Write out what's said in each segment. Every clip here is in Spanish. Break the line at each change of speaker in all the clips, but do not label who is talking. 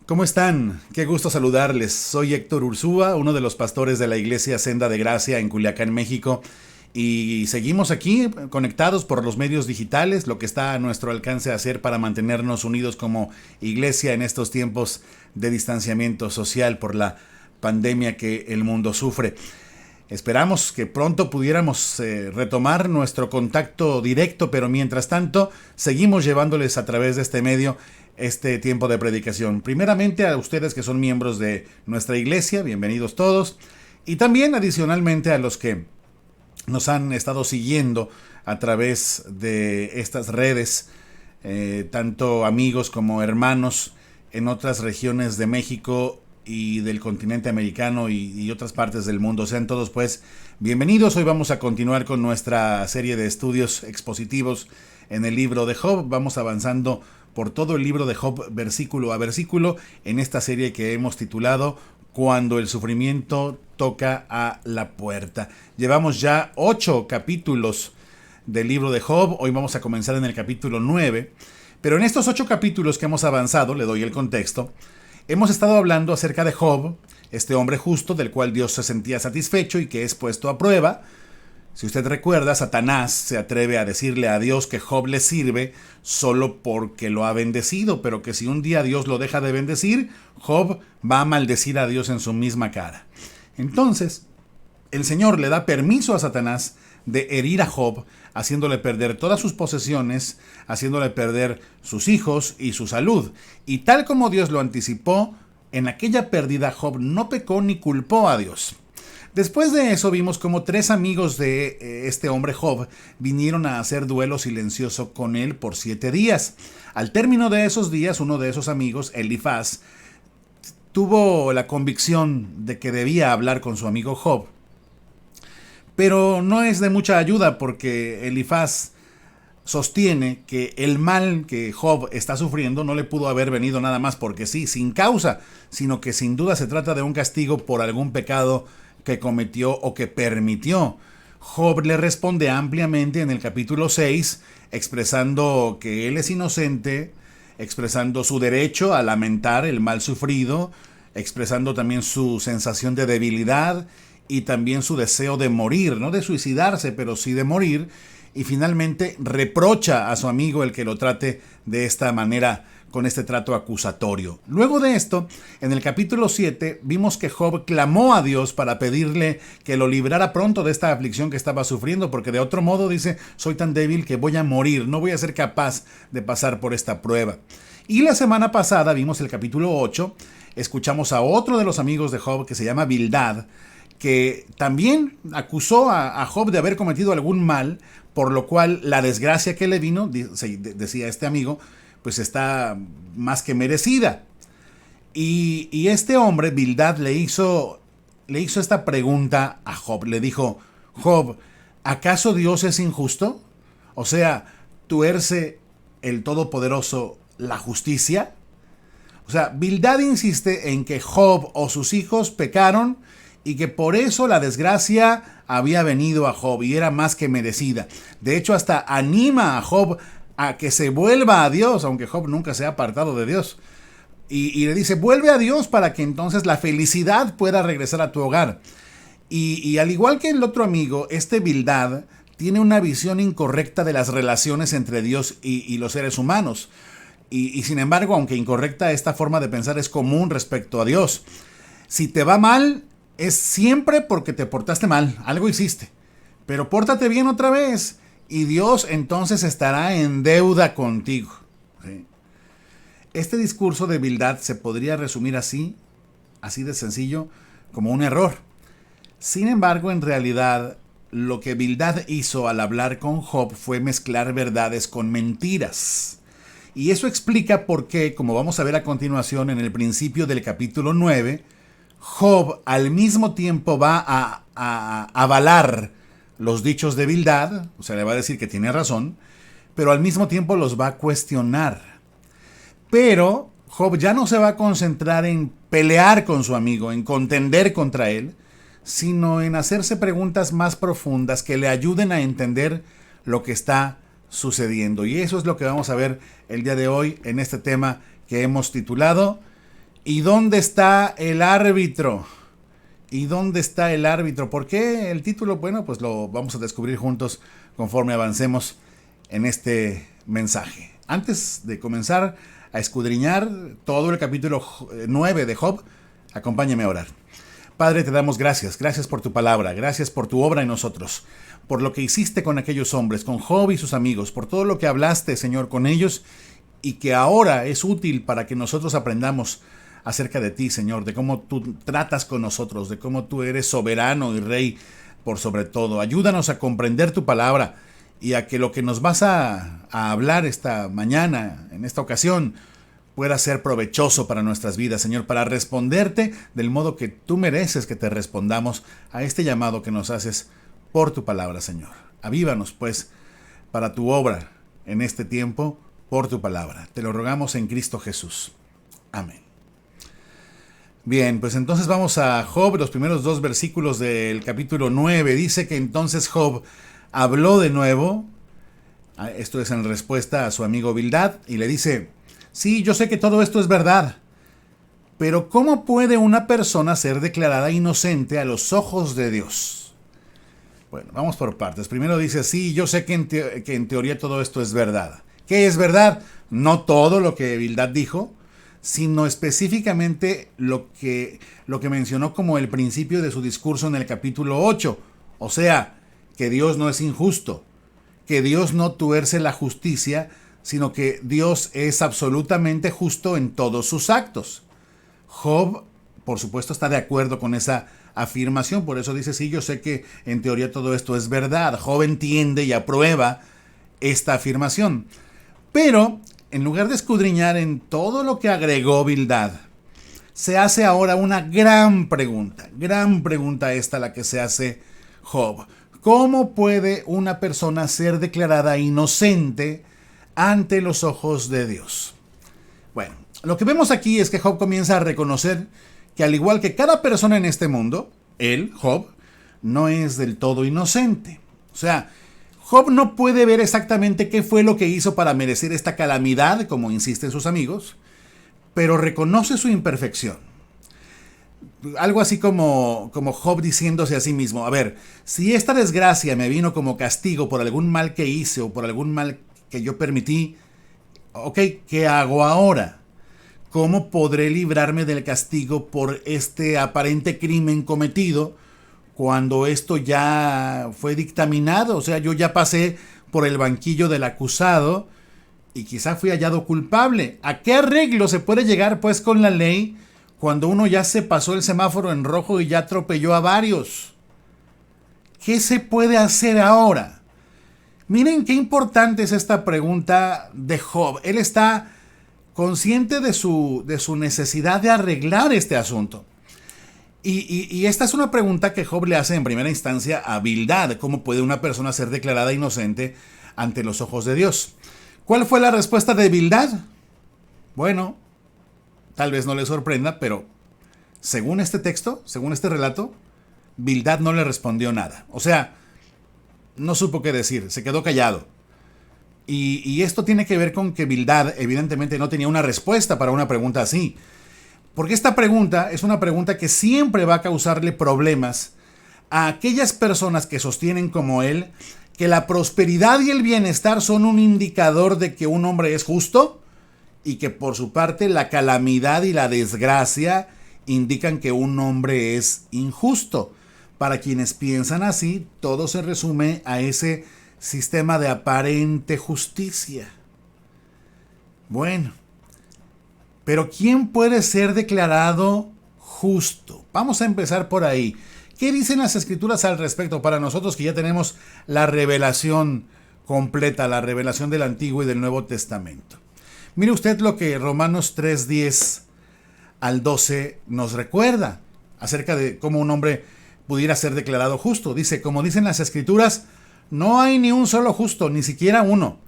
¿Cómo están? Qué gusto saludarles. Soy Héctor Ursúa, uno de los pastores de la Iglesia Senda de Gracia en Culiacán, México. Y seguimos aquí conectados por los medios digitales, lo que está a nuestro alcance hacer para mantenernos unidos como iglesia en estos tiempos de distanciamiento social por la pandemia que el mundo sufre. Esperamos que pronto pudiéramos retomar nuestro contacto directo, pero mientras tanto seguimos llevándoles a través de este medio este tiempo de predicación. Primeramente a ustedes que son miembros de nuestra iglesia, bienvenidos todos, y también adicionalmente a los que nos han estado siguiendo a través de estas redes, tanto amigos como hermanos en otras regiones de México y del continente americano y otras partes del mundo. Sean todos pues bienvenidos. Hoy vamos a continuar con nuestra serie de estudios expositivos en el libro de Job. Vamos avanzando por todo el libro de Job versículo a versículo en esta serie que hemos titulado Cuando el sufrimiento toca a la puerta. Llevamos ya 8 capítulos del libro de Job. Hoy vamos a comenzar en el capítulo 9. Pero en estos 8 capítulos que hemos avanzado, le doy el contexto, hemos estado hablando acerca de Job, este hombre justo del cual Dios se sentía satisfecho y que es puesto a prueba. Si usted recuerda, Satanás se atreve a decirle a Dios que Job le sirve solo porque lo ha bendecido, pero que si un día Dios lo deja de bendecir, Job va a maldecir a Dios en su misma cara. Entonces, el Señor le da permiso a Satanás de herir a Job, haciéndole perder todas sus posesiones, haciéndole perder sus hijos y su salud. Y tal como Dios lo anticipó, en aquella pérdida Job no pecó ni culpó a Dios. Después de eso vimos como 3 amigos de este hombre Job vinieron a hacer duelo silencioso con él por 7 días. Al término de esos días, uno de esos amigos, Elifaz, tuvo la convicción de que debía hablar con su amigo Job. Pero no es de mucha ayuda porque Elifaz sostiene que el mal que Job está sufriendo no le pudo haber venido nada más porque sí, sin causa, sino que sin duda se trata de un castigo por algún pecado que cometió o que permitió. Job le responde ampliamente en el capítulo 6, expresando que él es inocente, expresando su derecho a lamentar el mal sufrido, expresando también su sensación de debilidad y también su deseo de morir, no de suicidarse, pero sí de morir, y finalmente reprocha a su amigo el que lo trate de esta manera, con este trato acusatorio. Luego de esto, en el capítulo 7, vimos que Job clamó a Dios para pedirle que lo librara pronto de esta aflicción que estaba sufriendo, porque de otro modo dice, soy tan débil que voy a morir, no voy a ser capaz de pasar por esta prueba. Y la semana pasada vimos el capítulo 8, escuchamos a otro de los amigos de Job que se llama Bildad, que también acusó a Job de haber cometido algún mal, por lo cual la desgracia que le vino, decía este amigo, pues está más que merecida. Y este hombre, Bildad, le hizo esta pregunta a Job. Le dijo, Job, ¿acaso Dios es injusto? O sea, ¿tuerce el Todopoderoso la justicia? O sea, Bildad insiste en que Job o sus hijos pecaron y que por eso la desgracia había venido a Job y era más que merecida. De hecho, hasta anima a Job a que se vuelva a Dios, aunque Job nunca se ha apartado de Dios. Y le dice, vuelve a Dios para que entonces la felicidad pueda regresar a tu hogar. Y al igual que el otro amigo, este Bildad tiene una visión incorrecta de las relaciones entre Dios y los seres humanos. Y sin embargo, aunque incorrecta, esta forma de pensar es común respecto a Dios. Si te va mal, es siempre porque te portaste mal, algo hiciste. Pero pórtate bien otra vez y Dios entonces estará en deuda contigo. ¿Sí? Este discurso de Bildad se podría resumir así de sencillo, como un error. Sin embargo, en realidad, lo que Bildad hizo al hablar con Job fue mezclar verdades con mentiras. Y eso explica por qué, como vamos a ver a continuación en el principio del capítulo 9, Job al mismo tiempo va a avalar los dichos de Bildad, o sea, le va a decir que tiene razón, pero al mismo tiempo los va a cuestionar. Pero Job ya no se va a concentrar en pelear con su amigo, en contender contra él, sino en hacerse preguntas más profundas que le ayuden a entender lo que está sucediendo. Y eso es lo que vamos a ver el día de hoy en este tema que hemos titulado ¿Y dónde está el árbitro? ¿Y dónde está el árbitro? ¿Por qué el título? Bueno, pues lo vamos a descubrir juntos conforme avancemos en este mensaje. Antes de comenzar a escudriñar todo el capítulo 9 de Job, acompáñame a orar. Padre, te damos gracias. Gracias por tu palabra. Gracias por tu obra en nosotros. Por lo que hiciste con aquellos hombres, con Job y sus amigos. Por todo lo que hablaste, Señor, con ellos. Y que ahora es útil para que nosotros aprendamos acerca de ti, Señor. De cómo tú tratas con nosotros. De cómo tú eres soberano y rey por sobre todo. Ayúdanos a comprender tu palabra. Y a que lo que nos vas a hablar esta mañana, en esta ocasión, pueda ser provechoso para nuestras vidas, Señor, para responderte del modo que tú mereces que te respondamos a este llamado que nos haces por tu palabra, Señor. Avívanos, pues, para tu obra en este tiempo, por tu palabra. Te lo rogamos en Cristo Jesús. Amén. Bien, pues entonces vamos a Job, los primeros 2 versículos del capítulo 9. Dice que entonces Job habló de nuevo, esto es en respuesta a su amigo Bildad, y le dice: sí, yo sé que todo esto es verdad, pero ¿cómo puede una persona ser declarada inocente a los ojos de Dios? Bueno, vamos por partes. Primero dice: sí, yo sé que en teoría todo esto es verdad. ¿Qué es verdad? No todo lo que Bildad dijo, sino específicamente lo que mencionó como el principio de su discurso en el capítulo 8. O sea, que Dios no es injusto, que Dios no tuerce la justicia, sino que Dios es absolutamente justo en todos sus actos. Job, por supuesto, está de acuerdo con esa afirmación, por eso dice: sí, yo sé que en teoría todo esto es verdad. Job entiende y aprueba esta afirmación. Pero, en lugar de escudriñar en todo lo que agregó Bildad, se hace ahora una gran pregunta esta la que se hace Job. ¿Cómo puede una persona ser declarada inocente ante los ojos de Dios? Bueno, lo que vemos aquí es que Job comienza a reconocer que, al igual que cada persona en este mundo, él, Job, no es del todo inocente. O sea, Job no puede ver exactamente qué fue lo que hizo para merecer esta calamidad, como insisten sus amigos, pero reconoce su imperfección. Algo así como Job diciéndose a sí mismo: a ver, si esta desgracia me vino como castigo por algún mal que hice o por algún mal que yo permití, ok, ¿qué hago ahora? ¿Cómo podré librarme del castigo por este aparente crimen cometido cuando esto ya fue dictaminado? O sea, yo ya pasé por el banquillo del acusado y quizá fui hallado culpable. ¿A qué arreglo se puede llegar, pues, con la ley cuando uno ya se pasó el semáforo en rojo y ya atropelló a varios? ¿Qué se puede hacer ahora? Miren qué importante es esta pregunta de Job. Él está consciente de su necesidad de arreglar este asunto. Y esta es una pregunta que Job le hace en primera instancia a Bildad: ¿cómo puede una persona ser declarada inocente ante los ojos de Dios? ¿Cuál fue la respuesta de Bildad? Bueno, tal vez no le sorprenda, pero según este texto, según este relato, Bildad no le respondió nada. O sea, no supo qué decir, se quedó callado. Y esto tiene que ver con que Bildad evidentemente no tenía una respuesta para una pregunta así. Porque esta pregunta es una pregunta que siempre va a causarle problemas a aquellas personas que sostienen, como él, que la prosperidad y el bienestar son un indicador de que un hombre es justo, y que por su parte la calamidad y la desgracia indican que un hombre es injusto. Para quienes piensan así, todo se resume a ese sistema de aparente justicia. Bueno, pero ¿quién puede ser declarado justo? Vamos a empezar por ahí. ¿Qué dicen las Escrituras al respecto para nosotros que ya tenemos la revelación completa, la revelación del Antiguo y del Nuevo Testamento? Mire usted lo que Romanos 3:10 al 12 nos recuerda acerca de cómo un hombre pudiera ser declarado justo. Dice: como dicen las Escrituras, no hay ni un solo justo, ni siquiera uno.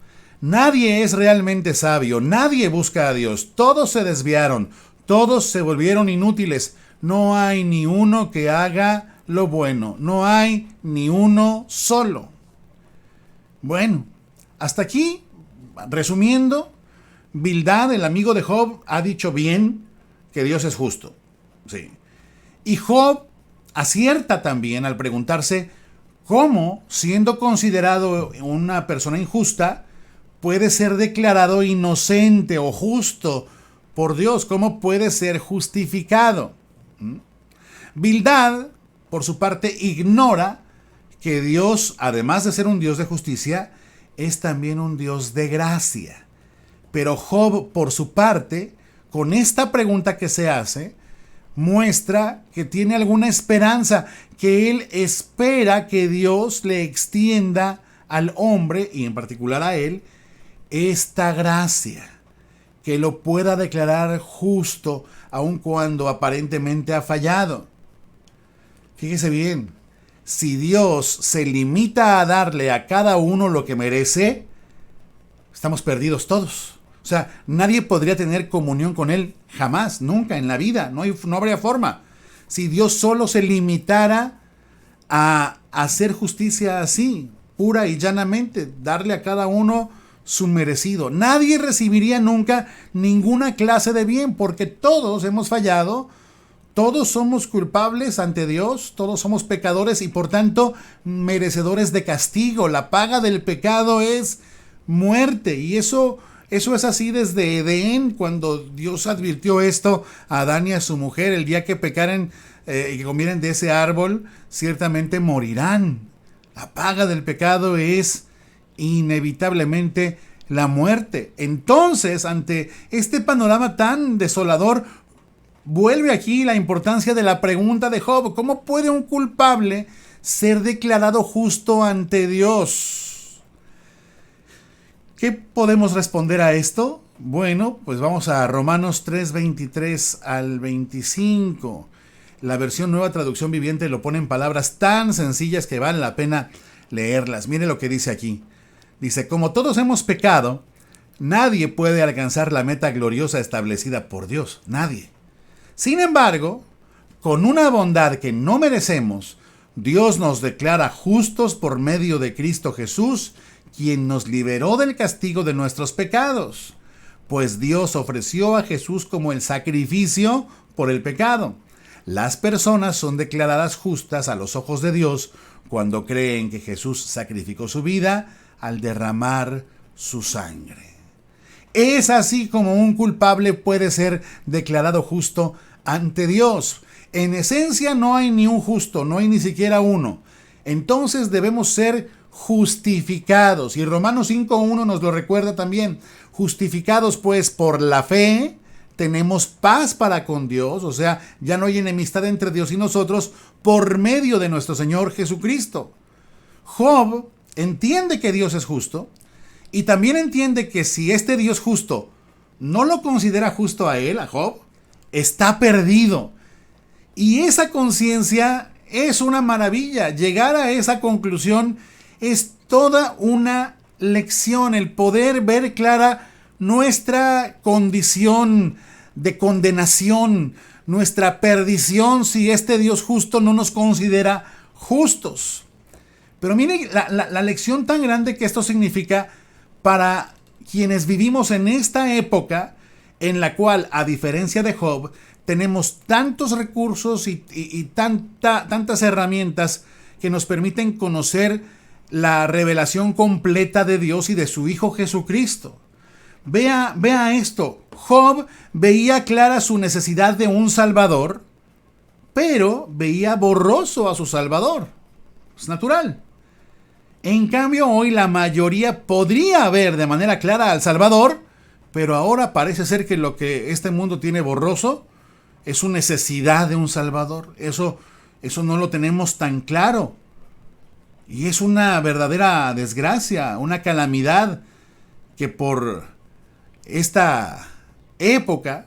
Nadie es realmente sabio, nadie busca a Dios. Todos se desviaron, todos se volvieron inútiles. No hay ni uno que haga lo bueno, no hay ni uno solo. Bueno, hasta aquí, resumiendo, Bildad, el amigo de Job, ha dicho bien que Dios es justo. Sí. Y Job acierta también al preguntarse cómo, siendo considerado una persona injusta, puede ser declarado inocente o justo por Dios. ¿Cómo puede ser justificado? Bildad, por su parte, ignora que Dios, además de ser un Dios de justicia, es también un Dios de gracia. Pero Job, por su parte, con esta pregunta que se hace, muestra que tiene alguna esperanza, que él espera que Dios le extienda al hombre, y en particular a él, esta gracia, que lo pueda declarar justo, aun cuando aparentemente ha fallado. Fíjese bien, si Dios se limita a darle a cada uno lo que merece, estamos perdidos todos. O sea, nadie podría tener comunión con Él jamás, nunca en la vida. No habría forma. Si Dios solo se limitara a hacer justicia así, pura y llanamente, darle a cada uno su merecido. Nadie recibiría nunca ninguna clase de bien, porque todos hemos fallado, todos somos culpables ante Dios, todos somos pecadores y por tanto merecedores de castigo. La paga del pecado es muerte, y eso es así desde Edén, cuando Dios advirtió esto a Adán y a su mujer: el día que pecaren y que comieren de ese árbol, ciertamente morirán. La paga del pecado es inevitablemente la muerte. Entonces, ante este panorama tan desolador, vuelve aquí la importancia de la pregunta de Job: ¿cómo puede un culpable ser declarado justo ante Dios? ¿Qué podemos responder a esto? Bueno, pues vamos a Romanos 3:23 al 25. La versión Nueva Traducción Viviente lo pone en palabras tan sencillas que vale la pena leerlas. Mire lo que dice aquí. Dice: como todos hemos pecado, nadie puede alcanzar la meta gloriosa establecida por Dios. Nadie. Sin embargo, con una bondad que no merecemos, Dios nos declara justos por medio de Cristo Jesús, quien nos liberó del castigo de nuestros pecados. Pues Dios ofreció a Jesús como el sacrificio por el pecado. Las personas son declaradas justas a los ojos de Dios cuando creen que Jesús sacrificó su vida al derramar su sangre. Es así como un culpable puede ser declarado justo ante Dios. En esencia no hay ni un justo, no hay ni siquiera uno. Entonces debemos ser justificados. Y Romanos 5:1 nos lo recuerda también. Justificados pues por la fe, tenemos paz para con Dios, o sea, ya no hay enemistad entre Dios y nosotros, por medio de nuestro Señor Jesucristo. Job entiende que Dios es justo, y también entiende que si este Dios justo no lo considera justo a él, a Job, está perdido. Y esa conciencia es una maravilla. Llegar a esa conclusión es toda una lección, el poder ver clara nuestra condición de condenación, nuestra perdición si este Dios justo no nos considera justos. Pero mire la lección tan grande que esto significa para quienes vivimos en esta época en la cual, a diferencia de Job, tenemos tantos recursos y tantas herramientas que nos permiten conocer la revelación completa de Dios y de su Hijo Jesucristo. Vea esto. Job veía clara su necesidad de un Salvador, pero veía borroso a su Salvador. Es natural. En cambio, hoy la mayoría podría ver de manera clara al Salvador, pero ahora parece ser que lo que este mundo tiene borroso es su necesidad de un Salvador. Eso no lo tenemos tan claro. Y es una verdadera desgracia, una calamidad que por esta época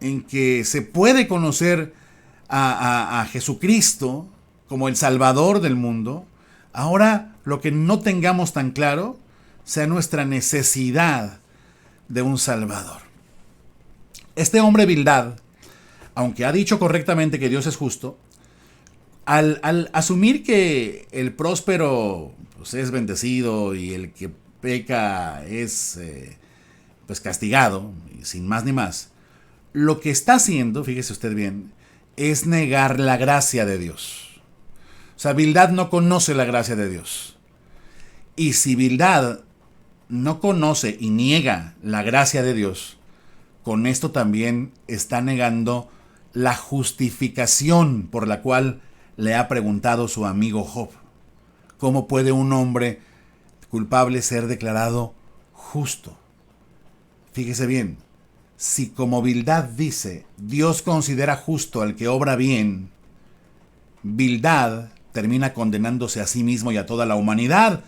en que se puede conocer a Jesucristo como el Salvador del mundo, ahora lo que no tengamos tan claro sea nuestra necesidad de un Salvador. Este hombre Bildad, aunque ha dicho correctamente que Dios es justo, al asumir que el próspero pues, es bendecido y el que peca es pues castigado, y sin más ni más, lo que está haciendo, fíjese usted bien, es negar la gracia de Dios. O sea, Bildad no conoce la gracia de Dios. Y si Bildad no conoce y niega la gracia de Dios, con esto también está negando la justificación por la cual le ha preguntado su amigo Job. ¿Cómo puede un hombre culpable ser declarado justo? Fíjese bien, si como Bildad dice, Dios considera justo al que obra bien, Bildad termina condenándose a sí mismo y a toda la humanidad,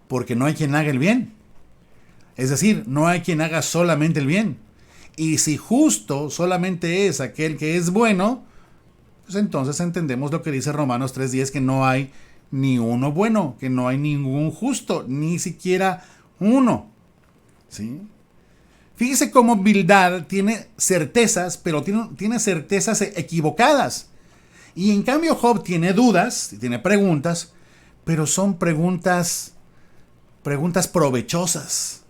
porque no hay quien haga el bien. Es decir, no hay quien haga solamente el bien. Y si justo solamente es aquel que es bueno, pues entonces entendemos lo que dice Romanos 3:10, que no hay ni uno bueno, que no hay ningún justo, ni siquiera uno. ¿Sí? Fíjese cómo Bildad tiene certezas, pero tiene certezas equivocadas. Y en cambio Job tiene dudas, tiene preguntas, pero son preguntas provechosas.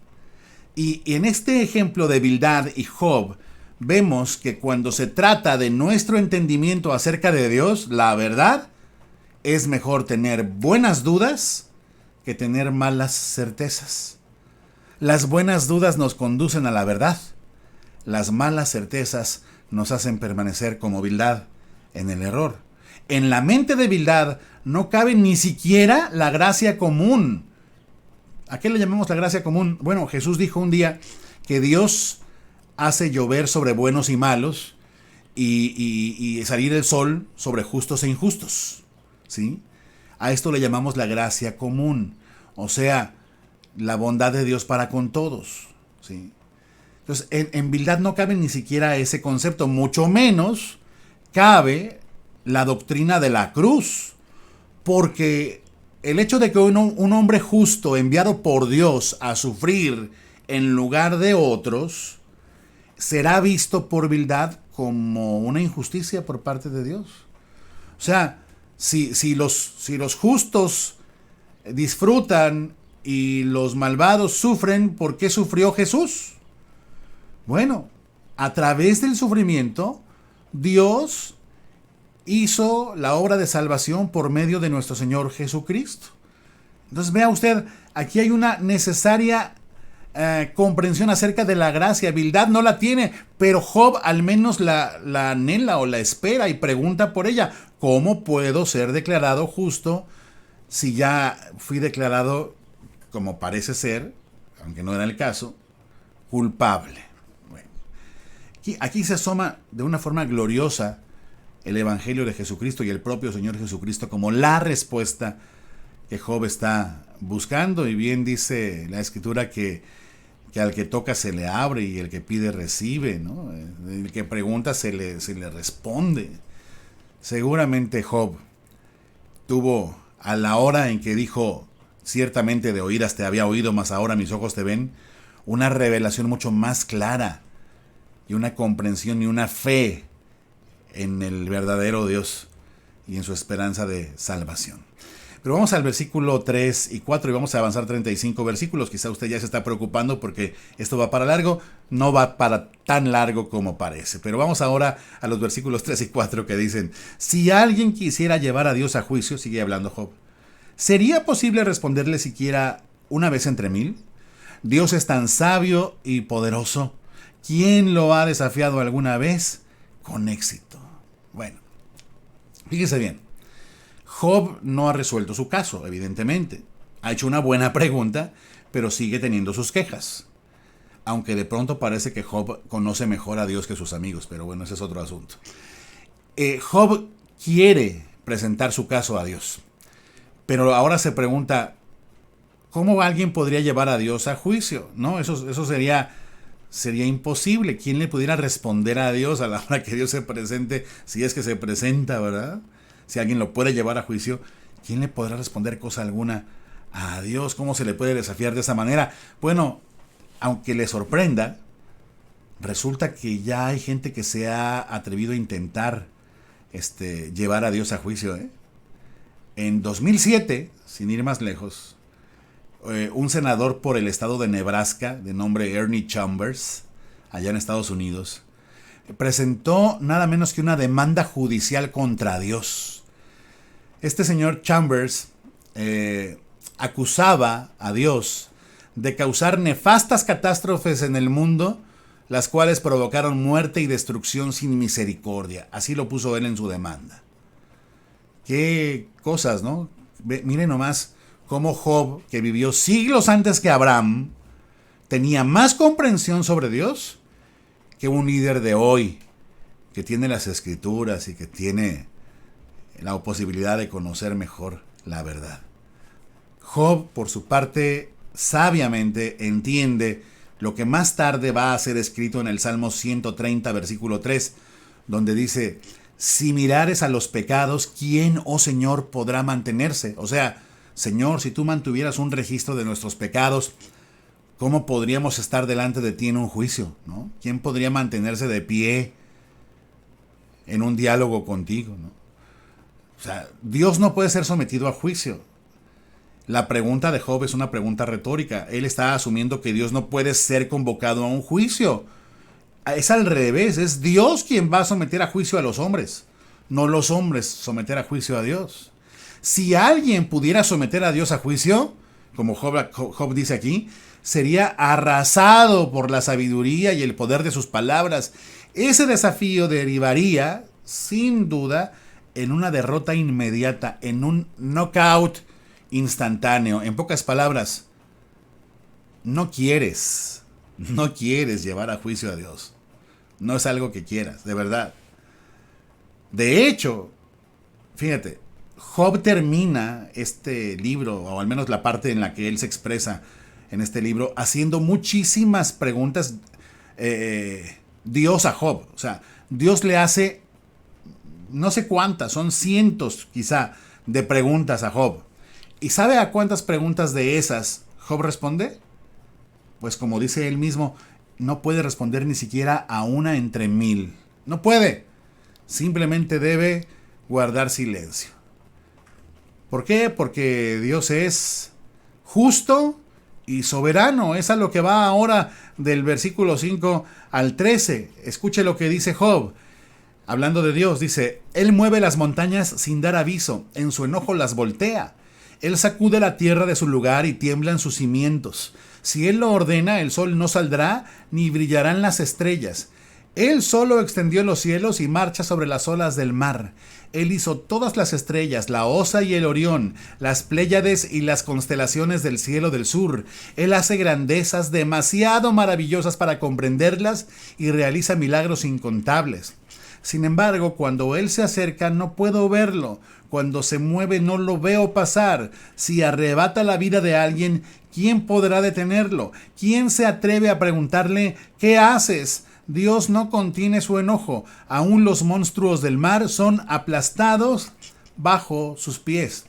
Y en este ejemplo de Bildad y Job, vemos que cuando se trata de nuestro entendimiento acerca de Dios, la verdad, es mejor tener buenas dudas que tener malas certezas. Las buenas dudas nos conducen a la verdad. Las malas certezas nos hacen permanecer como Bildad en el error. En la mente de Bildad no cabe ni siquiera la gracia común. ¿A qué le llamamos la gracia común? Bueno, Jesús dijo un día que Dios hace llover sobre buenos y malos y salir el sol sobre justos e injustos. ¿Sí? A esto le llamamos la gracia común. O sea, la bondad de Dios para con todos. ¿Sí? Entonces, en Bildad no cabe ni siquiera ese concepto, mucho menos cabe la doctrina de la cruz. Porque el hecho de que un hombre justo enviado por Dios a sufrir en lugar de otros será visto por Bildad como una injusticia por parte de Dios. O sea, si los justos disfrutan y los malvados sufren, ¿por qué sufrió Jesús? Bueno, a través del sufrimiento, Dios hizo la obra de salvación por medio de nuestro Señor Jesucristo. Entonces vea usted, aquí hay una necesaria comprensión acerca de la gracia. Bildad no la tiene, pero Job al menos la anhela o la espera y pregunta por ella. ¿Cómo puedo ser declarado justo si ya fui declarado, como parece ser, aunque no era el caso, culpable? Bueno, aquí se asoma de una forma gloriosa el Evangelio de Jesucristo y el propio Señor Jesucristo como la respuesta que Job está buscando. Y bien dice la Escritura que al que toca se le abre y el que pide recibe, ¿no? El que pregunta se le responde. Seguramente Job tuvo, a la hora en que dijo, ciertamente de oídas te había oído, mas ahora mis ojos te ven, una revelación mucho más clara y una comprensión y una fe en el verdadero Dios y en su esperanza de salvación. Pero vamos al versículo 3 y 4 y vamos a avanzar 35 versículos. Quizá usted ya se está preocupando porque esto va para largo. No va para tan largo como parece. Pero vamos ahora a los versículos 3 y 4 que dicen: si alguien quisiera llevar a Dios a juicio, sigue hablando Job, ¿sería posible responderle siquiera una vez entre mil? Dios es tan sabio y poderoso. ¿Quién lo ha desafiado alguna vez con éxito? Bueno, fíjese bien. Job no ha resuelto su caso, evidentemente. Ha hecho una buena pregunta, pero sigue teniendo sus quejas. Aunque de pronto parece que Job conoce mejor a Dios que sus amigos, pero bueno, ese es otro asunto. Job quiere presentar su caso a Dios, pero ahora se pregunta, ¿cómo alguien podría llevar a Dios a juicio? ¿No? Eso sería imposible. ¿Quién le pudiera responder a Dios a la hora que Dios se presente? Si es que se presenta, ¿verdad? Si alguien lo puede llevar a juicio, ¿quién le podrá responder cosa alguna a Dios? ¿Cómo se le puede desafiar de esa manera? Bueno, aunque le sorprenda, resulta que ya hay gente que se ha atrevido a intentar llevar a Dios a juicio. En 2007, sin ir más lejos, un senador por el estado de Nebraska, de nombre Ernie Chambers, allá en Estados Unidos, presentó nada menos que una demanda judicial contra Dios. Este señor Chambers acusaba a Dios de causar nefastas catástrofes en el mundo, las cuales provocaron muerte y destrucción sin misericordia. Así lo puso él en su demanda. Qué cosas, ¿no? Miren nomás cómo Job, que vivió siglos antes que Abraham, tenía más comprensión sobre Dios que un líder de hoy, que tiene las escrituras y que tiene la posibilidad de conocer mejor la verdad. Job, por su parte, sabiamente entiende lo que más tarde va a ser escrito en el Salmo 130, versículo 3, donde dice: si mirares a los pecados, ¿quién, oh Señor, podrá mantenerse? O sea, Señor, si tú mantuvieras un registro de nuestros pecados, ¿cómo podríamos estar delante de ti en un juicio, ¿no? ¿Quién podría mantenerse de pie en un diálogo contigo, ¿no? O sea, Dios no puede ser sometido a juicio. La pregunta de Job es una pregunta retórica. Él está asumiendo que Dios no puede ser convocado a un juicio. Es al revés, es Dios quien va a someter a juicio a los hombres, no los hombres someter a juicio a Dios. Si alguien pudiera someter a Dios a juicio, como Job dice aquí, sería arrasado por la sabiduría y el poder de sus palabras. Ese desafío derivaría, sin duda, en una derrota inmediata, en un knockout instantáneo. En pocas palabras, no quieres llevar a juicio a Dios. No es algo que quieras, de verdad. De hecho, fíjate, Job termina este libro, o al menos la parte en la que él se expresa en este libro, haciendo muchísimas preguntas Dios a Job. O sea, Dios le hace no sé cuántas, son cientos quizá de preguntas a Job. ¿Y sabe a cuántas preguntas de esas Job responde? Pues como dice él mismo, no puede responder ni siquiera a una entre 1000. No puede. Simplemente debe guardar silencio. ¿Por qué? Porque Dios es justo y soberano. Es a lo que va ahora del versículo 5 al 13. Escuche lo que dice Job. Hablando de Dios, dice: Él mueve las montañas sin dar aviso, en su enojo las voltea. Él sacude la tierra de su lugar y tiemblan sus cimientos. Si Él lo ordena, el sol no saldrá, ni brillarán las estrellas. Él solo extendió los cielos y marcha sobre las olas del mar. Él hizo todas las estrellas, la Osa y el Orión, las Pléyades y las constelaciones del cielo del sur. Él hace grandezas demasiado maravillosas para comprenderlas y realiza milagros incontables. Sin embargo, cuando Él se acerca no puedo verlo. Cuando se mueve no lo veo pasar. Si arrebata la vida de alguien, ¿quién podrá detenerlo? ¿Quién se atreve a preguntarle: ¿qué haces? Dios no contiene su enojo. Aún los monstruos del mar son aplastados bajo sus pies.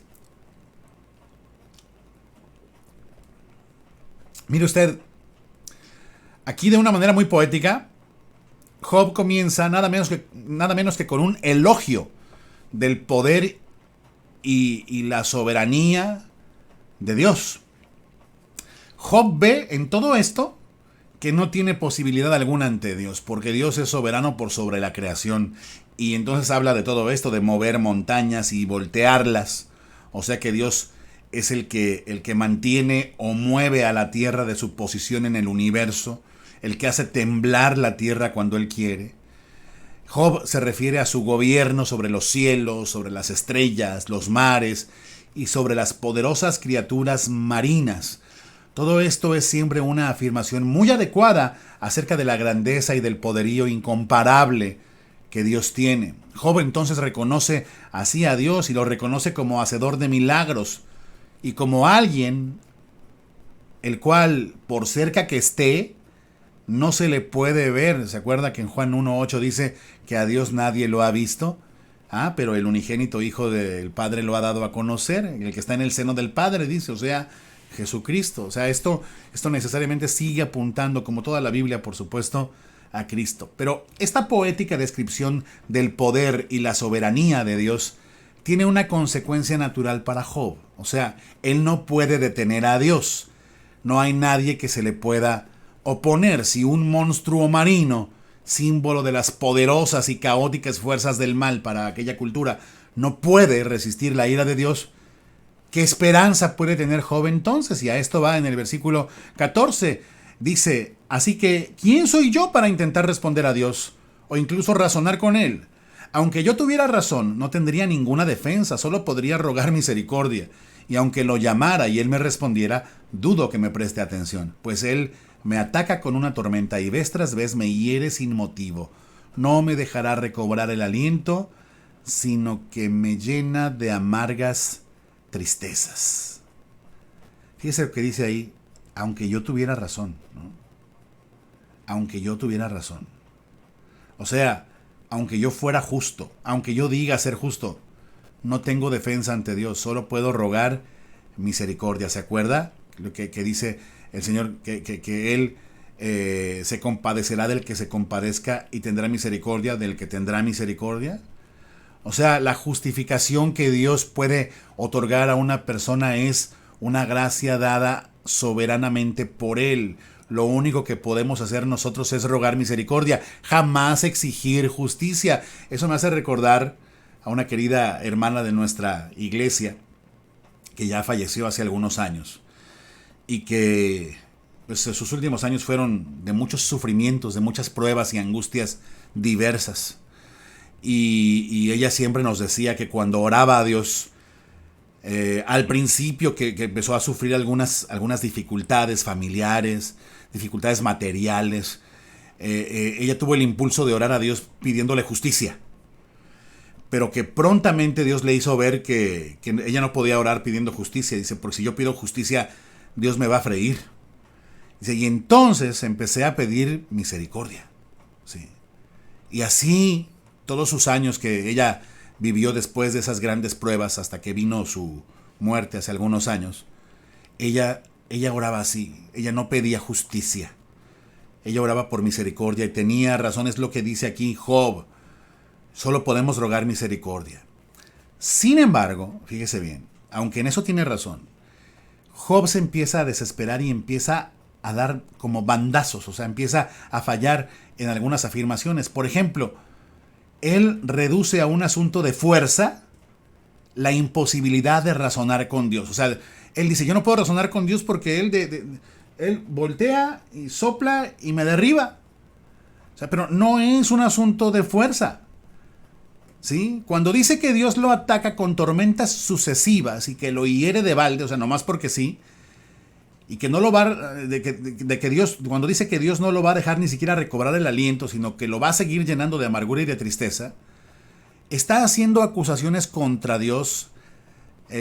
Mire usted, aquí de una manera muy poética, Job comienza nada menos que con un elogio del poder y la soberanía de Dios. Job ve en todo esto que no tiene posibilidad alguna ante Dios, porque Dios es soberano por sobre la creación. Y entonces habla de todo esto, de mover montañas y voltearlas. O sea que Dios es el que mantiene o mueve a la tierra de su posición en el universo, el que hace temblar la tierra cuando Él quiere. Job se refiere a su gobierno sobre los cielos, sobre las estrellas, los mares y sobre las poderosas criaturas marinas. Todo esto es siempre una afirmación muy adecuada acerca de la grandeza y del poderío incomparable que Dios tiene. Job entonces reconoce así a Dios y lo reconoce como hacedor de milagros y como alguien el cual, por cerca que esté, no se le puede ver. ¿Se acuerda que en Juan 1:8 dice que a Dios nadie lo ha visto? Pero el unigénito Hijo del Padre lo ha dado a conocer, el que está en el seno del Padre, dice, o sea, Jesucristo. O sea, esto necesariamente sigue apuntando, como toda la Biblia, por supuesto, a Cristo. Pero esta poética descripción del poder y la soberanía de Dios tiene una consecuencia natural para Job. O sea, él no puede detener a Dios. No hay nadie que se le pueda oponer. Si un monstruo marino símbolo de las poderosas y caóticas fuerzas del mal para aquella cultura, no puede resistir la ira de Dios, ¿qué esperanza puede tener Job entonces? Y a esto va en el versículo 14. Dice, así que, ¿quién soy yo para intentar responder a Dios o incluso razonar con Él? Aunque yo tuviera razón, no tendría ninguna defensa, solo podría rogar misericordia. Y aunque lo llamara y Él me respondiera, dudo que me preste atención, pues Él me ataca con una tormenta y vez tras vez me hiere sin motivo. No me dejará recobrar el aliento, sino que me llena de amargas tristezas. Fíjese lo que dice ahí, aunque yo tuviera razón, ¿no? Aunque yo tuviera razón. O sea, aunque yo fuera justo, aunque yo diga ser justo, no tengo defensa ante Dios, solo puedo rogar misericordia. ¿Se acuerda? Lo que dice el Señor, que Él se compadecerá del que se compadezca y tendrá misericordia del que tendrá misericordia. O sea, la justificación que Dios puede otorgar a una persona es una gracia dada soberanamente por Él. Lo único que podemos hacer nosotros es rogar misericordia, jamás exigir justicia. Eso me hace recordar a una querida hermana de nuestra iglesia que ya falleció hace algunos años y que pues, sus últimos años fueron de muchos sufrimientos, de muchas pruebas y angustias diversas. Y ella siempre nos decía que cuando oraba a Dios, al principio que empezó a sufrir algunas dificultades familiares, dificultades materiales, ella tuvo el impulso de orar a Dios pidiéndole justicia, pero que prontamente Dios le hizo ver que ella no podía orar pidiendo justicia. Dice, porque si yo pido justicia, Dios me va a freír. Dice, y entonces empecé a pedir misericordia. ¿Sí? Y así, todos sus años que ella vivió después de esas grandes pruebas, hasta que vino su muerte hace algunos años, ella oraba así. Ella no pedía justicia. Ella oraba por misericordia y tenía razón. Es lo que dice aquí Job. Solo podemos rogar misericordia. Sin embargo, fíjese bien, aunque en eso tiene razón, Job se empieza a desesperar y empieza a dar como bandazos, o sea, empieza a fallar en algunas afirmaciones. Por ejemplo, él reduce a un asunto de fuerza la imposibilidad de razonar con Dios. O sea, él dice, yo no puedo razonar con Dios porque él voltea y sopla y me derriba. O sea, pero no es un asunto de fuerza. ¿Sí? Cuando dice que Dios lo ataca con tormentas sucesivas y que lo hiere de balde, o sea, nomás porque sí, y que no lo va, de que Dios, cuando dice que Dios no lo va a dejar ni siquiera recobrar el aliento, sino que lo va a seguir llenando de amargura y de tristeza, está haciendo acusaciones contra Dios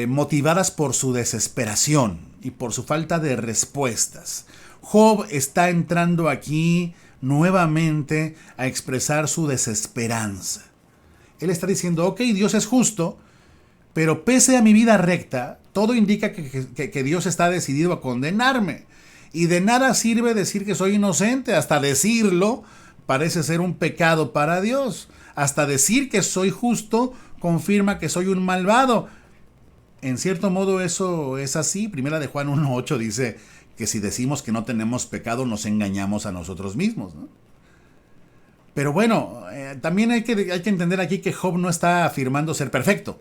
motivadas por su desesperación y por su falta de respuestas. Job está entrando aquí nuevamente a expresar su desesperanza. Él está diciendo, ok, Dios es justo, pero pese a mi vida recta, todo indica que Dios está decidido a condenarme. Y de nada sirve decir que soy inocente. Hasta decirlo parece ser un pecado para Dios. Hasta decir que soy justo confirma que soy un malvado. En cierto modo eso es así. Primera de Juan 1:8 dice que si decimos que no tenemos pecado nos engañamos a nosotros mismos, ¿no? Pero bueno, también hay que entender aquí que Job no está afirmando ser perfecto,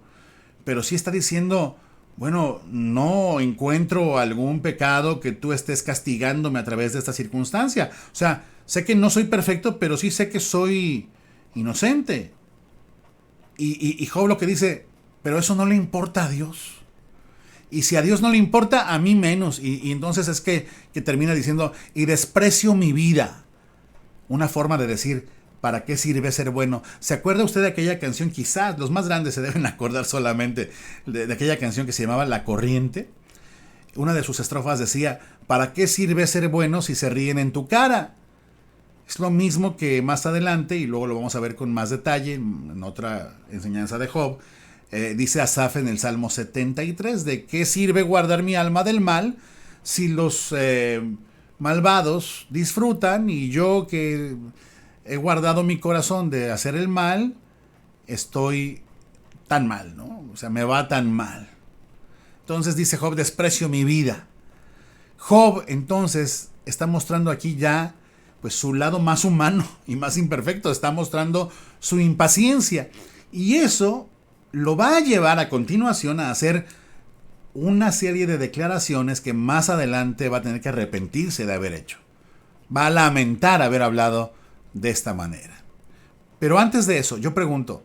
pero sí está diciendo, bueno, no encuentro algún pecado que tú estés castigándome a través de esta circunstancia. O sea, sé que no soy perfecto, pero sí sé que soy inocente. Y Job lo que dice, pero eso no le importa a Dios. Y si a Dios no le importa, a mí menos. Y entonces es que termina diciendo, y desprecio mi vida. Una forma de decir, ¿para qué sirve ser bueno? ¿Se acuerda usted de aquella canción? Quizás los más grandes se deben acordar solamente de aquella canción que se llamaba La Corriente. Una de sus estrofas decía, ¿para qué sirve ser bueno si se ríen en tu cara? Es lo mismo que más adelante, y luego lo vamos a ver con más detalle en otra enseñanza de Job, dice Asaf en el Salmo 73, ¿de qué sirve guardar mi alma del mal si los malvados disfrutan y yo que he guardado mi corazón de hacer el mal, estoy tan mal, ¿no? O sea, me va tan mal. Entonces dice Job, desprecio mi vida. Job entonces está mostrando aquí ya pues su lado más humano y más imperfecto, está mostrando su impaciencia. Y eso lo va a llevar a continuación a hacer una serie de declaraciones que más adelante va a tener que arrepentirse de haber hecho. Va a lamentar haber hablado de esta manera. Pero antes de eso, yo pregunto,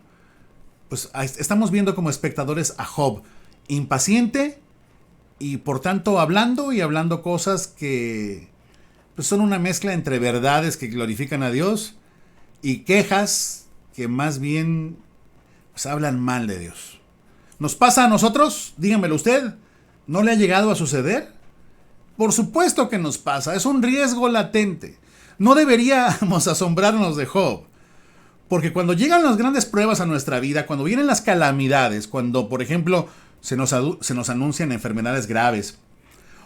pues estamos viendo como espectadores a Job impaciente y por tanto hablando cosas que pues son una mezcla entre verdades que glorifican a Dios y quejas que más bien pues hablan mal de Dios. ¿Nos pasa a nosotros? Dígamelo usted. ¿No le ha llegado a suceder? Por supuesto que nos pasa. Es un riesgo latente. No deberíamos asombrarnos de Job. Porque cuando llegan las grandes pruebas a nuestra vida, cuando vienen las calamidades, cuando, por ejemplo, se nos anuncian enfermedades graves,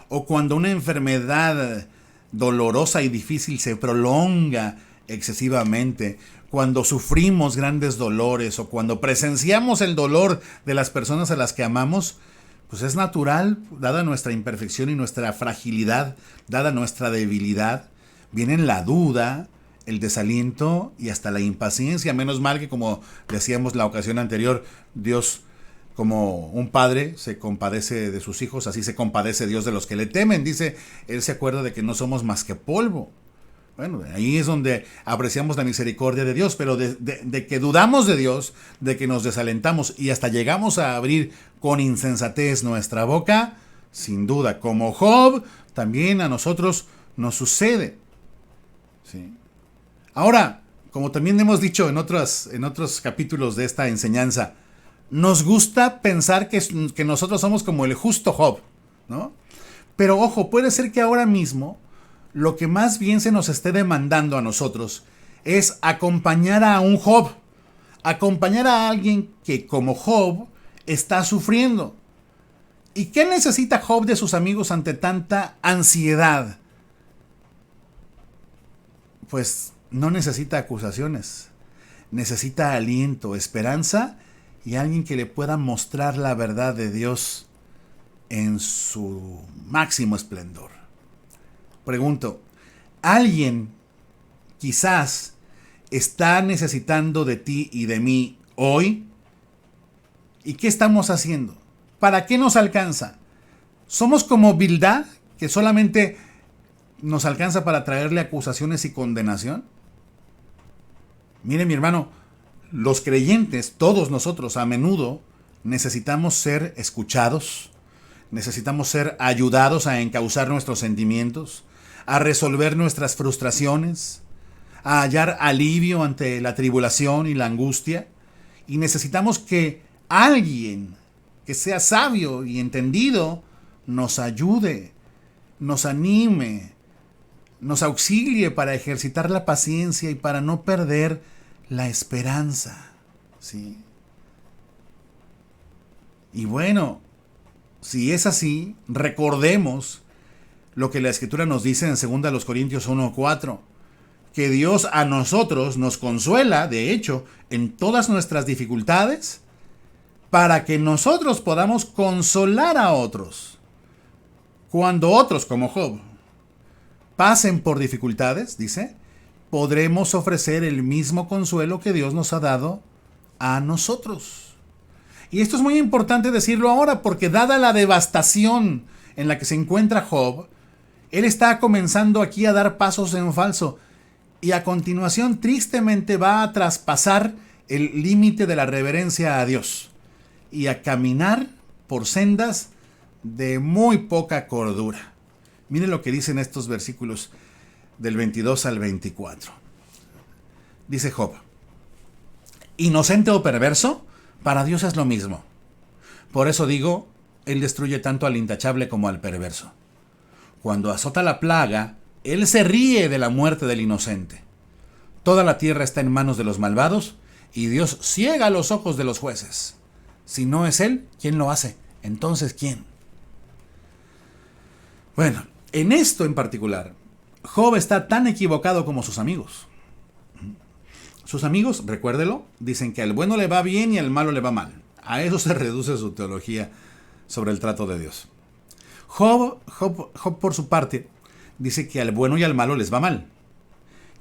o cuando una enfermedad dolorosa y difícil se prolonga excesivamente, cuando sufrimos grandes dolores o cuando presenciamos el dolor de las personas a las que amamos, pues es natural, dada nuestra imperfección y nuestra fragilidad, dada nuestra debilidad, vienen la duda, el desaliento y hasta la impaciencia. Menos mal que, como decíamos la ocasión anterior, Dios, como un padre se compadece de sus hijos, así se compadece Dios de los que le temen. Dice, Él se acuerda de que no somos más que polvo. Bueno, ahí es donde apreciamos la misericordia de Dios, pero de que dudamos de Dios, de que nos desalentamos y hasta llegamos a abrir con insensatez nuestra boca, sin duda, como Job, también a nosotros nos sucede. ¿Sí? Ahora, como también hemos dicho en otros capítulos de esta enseñanza, nos gusta pensar que nosotros somos como el justo Job, ¿no? Pero ojo, puede ser que ahora mismo lo que más bien se nos esté demandando a nosotros es acompañar a un Job, acompañar a alguien que como Job está sufriendo. ¿Y qué necesita Job de sus amigos ante tanta ansiedad? Pues no necesita acusaciones, necesita aliento, esperanza y alguien que le pueda mostrar la verdad de Dios en su máximo esplendor. Pregunto, ¿alguien quizás está necesitando de ti y de mí hoy? ¿Y qué estamos haciendo? ¿Para qué nos alcanza? ¿Somos como Bildad, que solamente nos alcanza para traerle acusaciones y condenación? Mire, mi hermano, los creyentes, todos nosotros, a menudo necesitamos ser escuchados, necesitamos ser ayudados a encauzar nuestros sentimientos, a resolver nuestras frustraciones, a hallar alivio ante la tribulación y la angustia, y necesitamos que alguien que sea sabio y entendido nos ayude, nos anime, nos auxilie para ejercitar la paciencia y para no perder la esperanza. ¿Sí? Y bueno, si es así, recordemos lo que la Escritura nos dice en 2 Corintios 1:4, que Dios a nosotros nos consuela, de hecho, en todas nuestras dificultades, para que nosotros podamos consolar a otros. Cuando otros, como Job, pasen por dificultades, dice, podremos ofrecer el mismo consuelo que Dios nos ha dado a nosotros. Y esto es muy importante decirlo ahora, porque dada la devastación en la que se encuentra Job, él está comenzando aquí a dar pasos en falso y a continuación tristemente va a traspasar el límite de la reverencia a Dios y a caminar por sendas de muy poca cordura. Miren lo que dicen estos versículos del 22 al 24. Dice Job, inocente o perverso, para Dios es lo mismo. Por eso digo, Él destruye tanto al intachable como al perverso. Cuando azota la plaga, Él se ríe de la muerte del inocente. Toda la tierra está en manos de los malvados y Dios ciega los ojos de los jueces. Si no es Él, ¿quién lo hace? Entonces, ¿quién? Bueno, en esto en particular, Job está tan equivocado como sus amigos. Sus amigos, recuérdelo, dicen que al bueno le va bien y al malo le va mal. A eso se reduce su teología sobre el trato de Dios. Job, por su parte, dice que al bueno y al malo les va mal.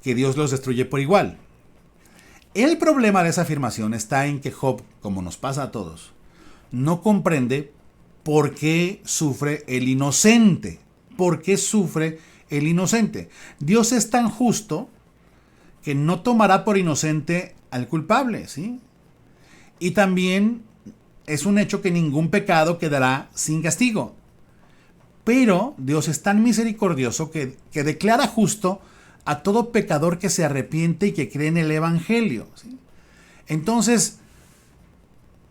que Dios los destruye por igual. El problema de esa afirmación está en que Job, como nos pasa a todos, no comprende por qué sufre el inocente. ¿Por qué sufre el inocente? Dios es tan justo que no tomará por inocente al culpable, ¿sí? Y también es un hecho que ningún pecado quedará sin castigo. Pero Dios es tan misericordioso que declara justo a todo pecador que se arrepiente y que cree en el Evangelio, ¿sí? Entonces,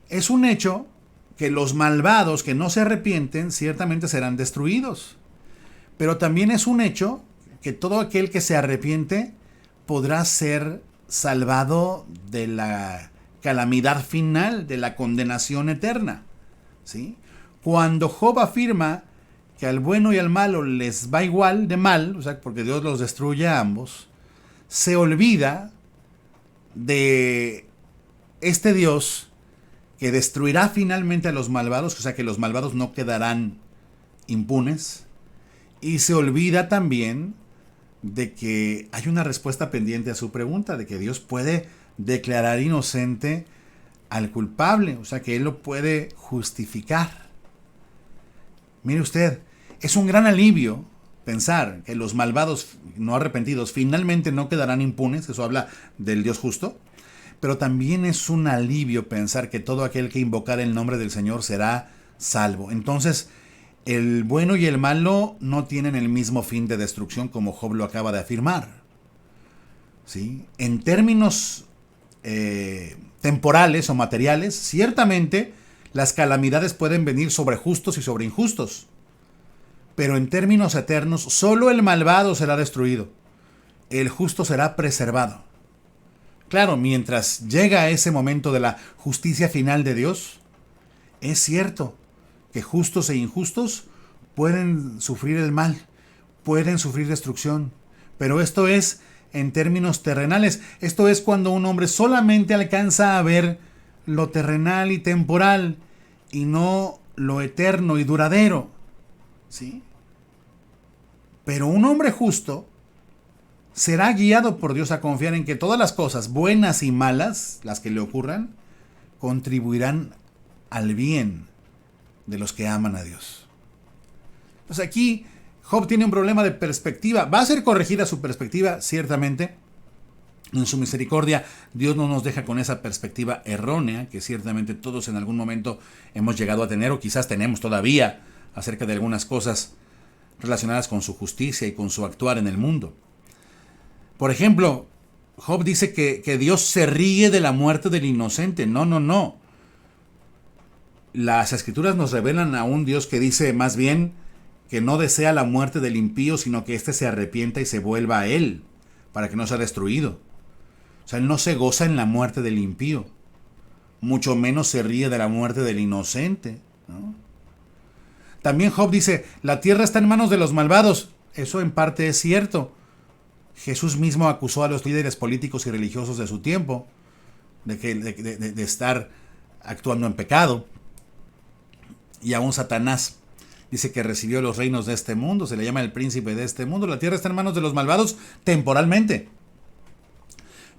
es un hecho que los malvados que no se arrepienten ciertamente serán destruidos. Pero también es un hecho que todo aquel que se arrepiente podrá ser salvado de la calamidad final, de la condenación eterna, ¿sí? Cuando Job afirma que al bueno y al malo les va igual de mal, o sea, porque Dios los destruye a ambos, se olvida de este Dios que destruirá finalmente a los malvados, o sea, que los malvados no quedarán impunes, y se olvida también de que hay una respuesta pendiente a su pregunta, de que Dios puede declarar inocente al culpable, o sea, que Él lo puede justificar. Mire usted, es un gran alivio pensar que los malvados no arrepentidos finalmente no quedarán impunes, eso habla del Dios justo, pero también es un alivio pensar que todo aquel que invocar el nombre del Señor será salvo. Entonces, el bueno y el malo no tienen el mismo fin de destrucción como Job lo acaba de afirmar, ¿sí? En términos temporales o materiales, ciertamente las calamidades pueden venir sobre justos y sobre injustos. Pero en términos eternos, solo el malvado será destruido. El justo será preservado. Claro, mientras llega ese momento de la justicia final de Dios, es cierto que justos e injustos pueden sufrir el mal, pueden sufrir destrucción. Pero esto es en términos terrenales. Esto es cuando un hombre solamente alcanza a ver lo terrenal y temporal y no lo eterno y duradero, ¿sí? Pero un hombre justo será guiado por Dios a confiar en que todas las cosas, buenas y malas, las que le ocurran, contribuirán al bien de los que aman a Dios. Pues aquí Job tiene un problema de perspectiva. Va a ser corregida su perspectiva, ciertamente. En su misericordia, Dios no nos deja con esa perspectiva errónea que ciertamente todos en algún momento hemos llegado a tener o quizás tenemos todavía acerca de algunas cosas relacionadas con su justicia y con su actuar en el mundo. Por ejemplo, Job dice que Dios se ríe de la muerte del inocente. No. Las escrituras nos revelan a un Dios que dice más bien que no desea la muerte del impío, sino que éste se arrepienta y se vuelva a él, para que no sea destruido. O sea, él no se goza en la muerte del impío, mucho menos se ríe de la muerte del inocente, ¿no? También Job dice, la tierra está en manos de los malvados. Eso en parte es cierto. Jesús mismo acusó a los líderes políticos y religiosos de su tiempo de estar actuando en pecado. Y aún Satanás dice que recibió los reinos de este mundo, se le llama el príncipe de este mundo. La tierra está en manos de los malvados temporalmente.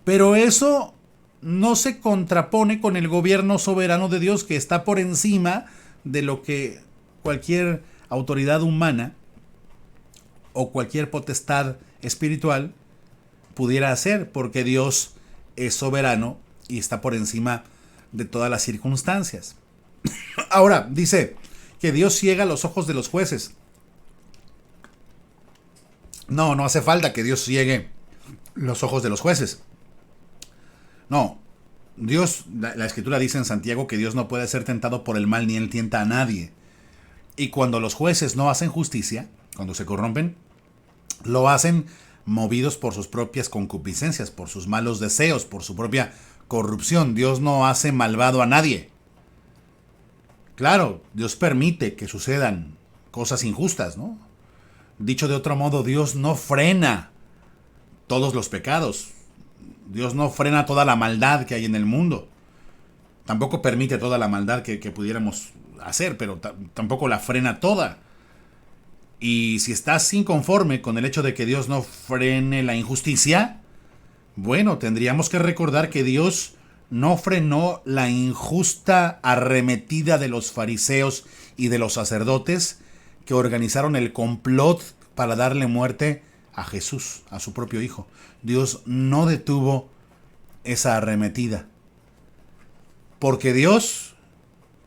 Pero eso no se contrapone con el gobierno soberano de Dios que está por encima de lo que cualquier autoridad humana o cualquier potestad espiritual pudiera hacer, porque Dios es soberano y está por encima de todas las circunstancias. Ahora, dice que Dios ciega los ojos de los jueces. No hace falta que Dios ciegue los ojos de los jueces. No, Dios, la Escritura dice en Santiago que Dios no puede ser tentado por el mal ni él tienta a nadie. Y cuando los jueces no hacen justicia, cuando se corrompen, lo hacen movidos por sus propias concupiscencias, por sus malos deseos, por su propia corrupción. Dios no hace malvado a nadie. Claro, Dios permite que sucedan cosas injustas, ¿no? Dicho de otro modo, Dios no frena todos los pecados. Dios no frena toda la maldad que hay en el mundo. Tampoco permite toda la maldad que pudiéramos hacer, pero tampoco la frena toda. Y si estás inconforme con el hecho de que Dios no frene la injusticia, bueno, tendríamos que recordar que Dios no frenó la injusta arremetida de los fariseos y de los sacerdotes que organizaron el complot para darle muerte a Jesús, a su propio hijo. Dios no detuvo esa arremetida. Porque Dios,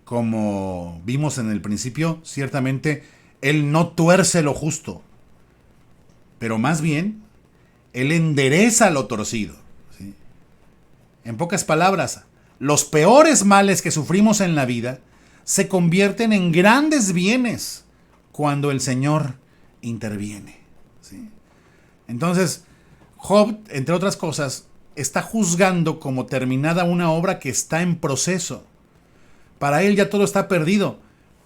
como vimos en el principio, ciertamente Él no tuerce lo justo, pero más bien Él endereza lo torcido. ¿Sí? En pocas palabras, los peores males que sufrimos en la vida se convierten en grandes bienes cuando el Señor interviene. ¿Sí? Entonces, Job, entre otras cosas, está juzgando como terminada una obra que está en proceso. Para él ya todo está perdido,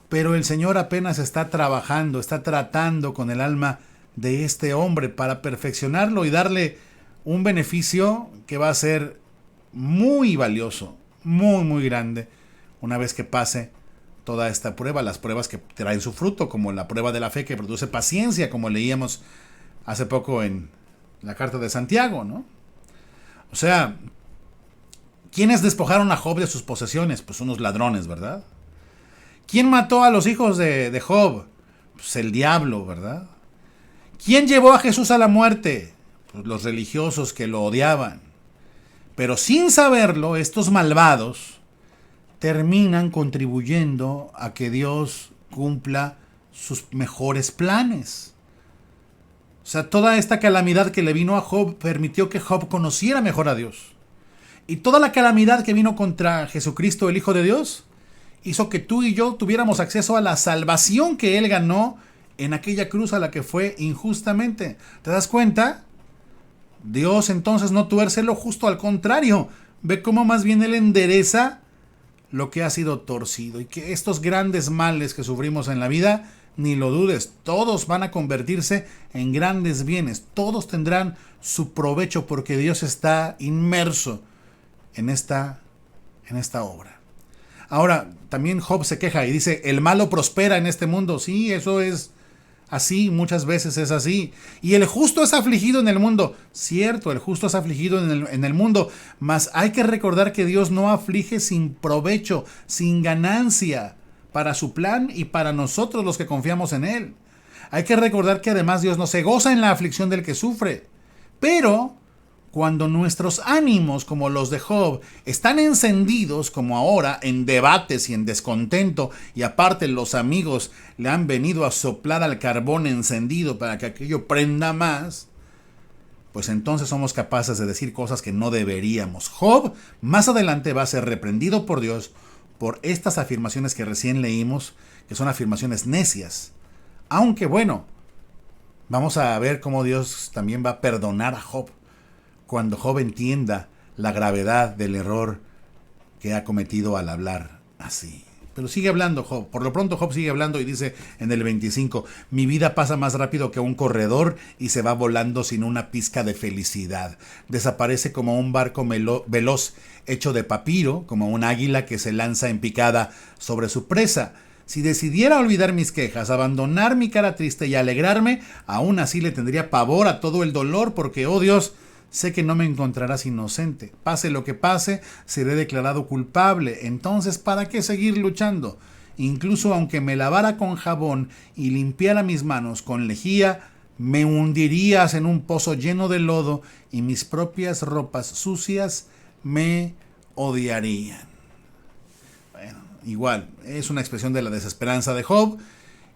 pero el Señor apenas está trabajando, está tratando con el alma de este hombre para perfeccionarlo y darle un beneficio que va a ser muy valioso, muy, muy grande, una vez que pase toda esta prueba, las pruebas que traen su fruto, como la prueba de la fe que produce paciencia, como leíamos hace poco en la carta de Santiago, ¿no? O sea, ¿quiénes despojaron a Job de sus posesiones? Pues unos ladrones, ¿verdad? ¿Quién mató a los hijos de Job? Pues el diablo, ¿verdad? ¿Quién llevó a Jesús a la muerte? Pues los religiosos que lo odiaban. Pero sin saberlo, estos malvados terminan contribuyendo a que Dios cumpla sus mejores planes. O sea, toda esta calamidad que le vino a Job permitió que Job conociera mejor a Dios. Y toda la calamidad que vino contra Jesucristo, el Hijo de Dios, hizo que tú y yo tuviéramos acceso a la salvación que Él ganó en aquella cruz a la que fue injustamente. ¿Te das cuenta? Dios entonces no tuerce lo justo, al contrario. Ve cómo más bien Él endereza lo que ha sido torcido. Y que estos grandes males que sufrimos en la vida, ni lo dudes, todos van a convertirse en grandes bienes. Todos tendrán su provecho porque Dios está inmerso en esta obra. Ahora, también Job se queja y dice, el malo prospera en este mundo. Sí, eso es así, muchas veces es así. Y el justo es afligido en el mundo. Cierto, el justo es afligido en el mundo, mas hay que recordar que Dios no aflige sin provecho, sin ganancia, para su plan y para nosotros los que confiamos en Él. Hay que recordar que además Dios no se goza en la aflicción del que sufre. Pero cuando nuestros ánimos, como los de Job, están encendidos, como ahora, en debates y en descontento, y aparte los amigos le han venido a soplar al carbón encendido para que aquello prenda más, pues entonces somos capaces de decir cosas que no deberíamos. Job más adelante va a ser reprendido por Dios por estas afirmaciones que recién leímos, que son afirmaciones necias. Aunque bueno, vamos a ver cómo Dios también va a perdonar a Job cuando Job entienda la gravedad del error que ha cometido al hablar así. Pero sigue hablando Job. Por lo pronto Job sigue hablando y dice en el 25, mi vida pasa más rápido que un corredor y se va volando sin una pizca de felicidad. Desaparece como un barco veloz hecho de papiro, como un águila que se lanza en picada sobre su presa. Si decidiera olvidar mis quejas, abandonar mi cara triste y alegrarme, aún así le tendría pavor a todo el dolor porque, oh Dios, sé que no me encontrarás inocente. Pase lo que pase, seré declarado culpable. Entonces, ¿para qué seguir luchando? Incluso aunque me lavara con jabón y limpiara mis manos con lejía, me hundirías en un pozo lleno de lodo y mis propias ropas sucias me odiarían. Bueno, igual, es una expresión de la desesperanza de Job.